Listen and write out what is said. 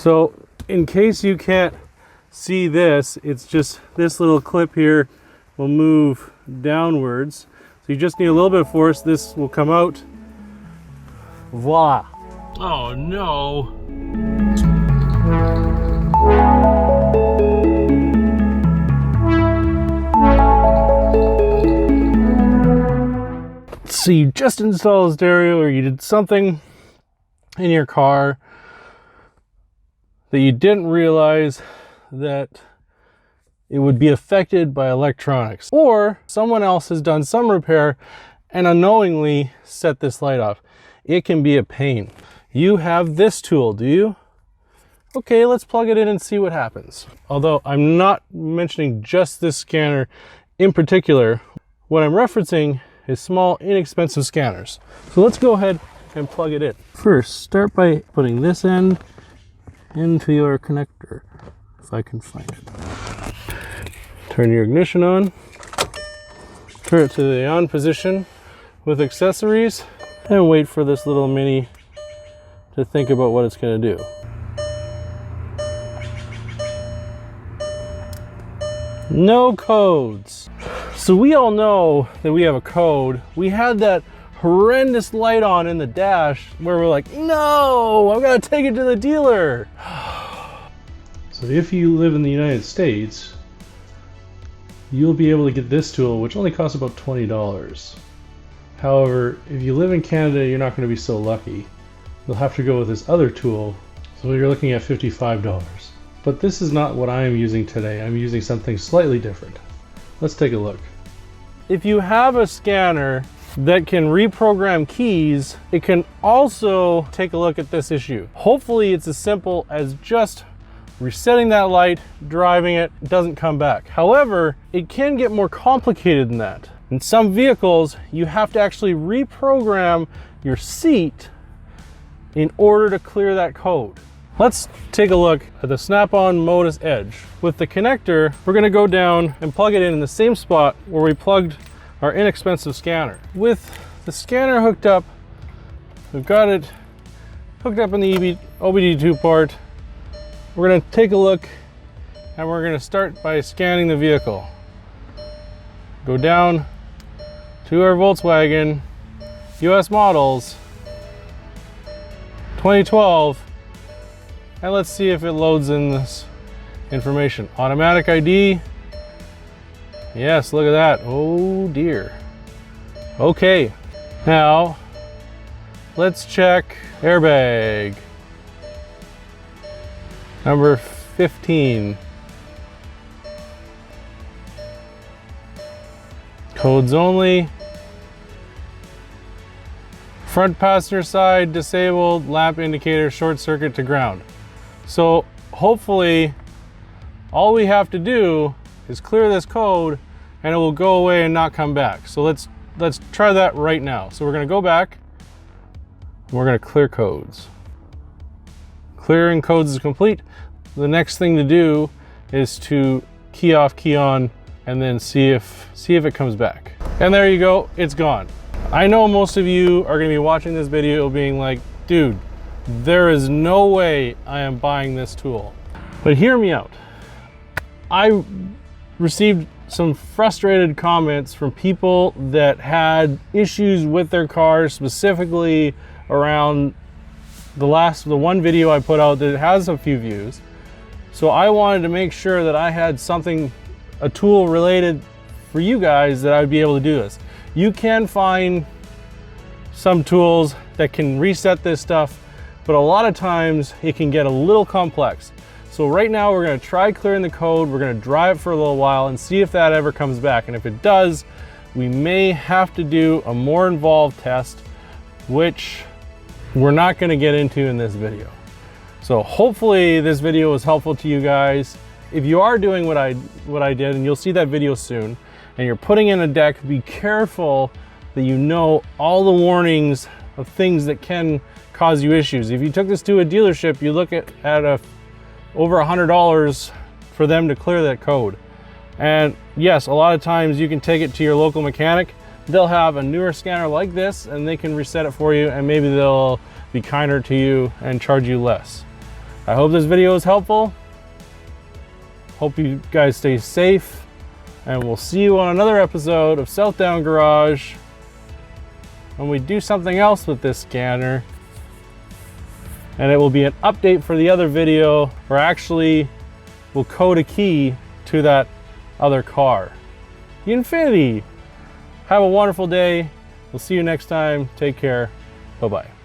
So in case you can't see this, it's just this little clip here will move downwards. So you just need a little bit of force. This will come out. Voila. Oh no. So you just installed a stereo, or you did something in your car that you didn't realize that it would be affected by electronics, or someone else has done some repair and unknowingly set this light off. It can be a pain. You have this tool, do you? Okay, let's plug it in and see what happens. Although I'm not mentioning just this scanner in particular, what I'm referencing is small, inexpensive scanners. So let's go ahead and plug it in. First, start by putting this end into your connector, if I can find it. Turn your ignition on, turn it to the on position with accessories, and wait for this little mini to think about what it's going to do. No codes. So we all know that we have a code. We had that horrendous light on in the dash where we're like, no, I've got to take it to the dealer. So if you live in the United States, you'll be able to get this tool, which only costs about $20. However, if you live in Canada, you're not going to be so lucky. You'll have to go with this other tool, so you're looking at $55. But this is not what I am using today. I'm using something slightly different. Let's take a look. If you have a scanner that can reprogram keys, it can also take a look at this issue. Hopefully it's as simple as just resetting that light, driving it, doesn't come back. However, it can get more complicated than that. In some vehicles, you have to actually reprogram your seat in order to clear that code. Let's take a look at the Snap-on Modus Edge. With the connector, we're gonna go down and plug it in the same spot where we plugged our inexpensive scanner. With the scanner hooked up, we've got it hooked up in the OBDII port. We're gonna take a look and we're gonna start by scanning the vehicle. Go down to our Volkswagen, US models, 2012, and let's see if it loads in this information. Automatic ID. Yes, look at that. Oh dear. Okay, now let's check airbag. Number 15. Codes only. Front passenger side disabled, lamp indicator short circuit to ground. So hopefully all we have to do is clear this code and it will go away and not come back. So let's try that right now. So we're gonna go back and we're gonna clear codes. Clearing codes is complete. The next thing to do is to key off, key on, and then see if it comes back. And there you go, it's gone. I know most of you are gonna be watching this video being like, dude, there is no way I am buying this tool. But hear me out. I received some frustrated comments from people that had issues with their cars, specifically around the one video I put out that has a few views. So I wanted to make sure that I had something, a tool related for you guys, that I would be able to do this. You can find some tools that can reset this stuff, but a lot of times it can get a little complex. So right now we're gonna try clearing the code, we're gonna drive it for a little while and see if that ever comes back. And if it does, we may have to do a more involved test, which we're not gonna get into in this video. So hopefully this video was helpful to you guys. If you are doing what I did, and you'll see that video soon, and you're putting in a deck, be careful that you know all the warnings of things that can cause you issues. If you took this to a dealership, you look at over $100 for them to clear that code. And yes, a lot of times you can take it to your local mechanic. They'll have a newer scanner like this and they can reset it for you, and maybe they'll be kinder to you and charge you less. I hope this video is helpful. Hope you guys stay safe, and we'll see you on another episode of Southdown Garage when we do something else with this scanner. And it will be an update for the other video, where actually we'll code a key to that other car. The Infiniti. Have a wonderful day. We'll see you next time. Take care. Bye-bye.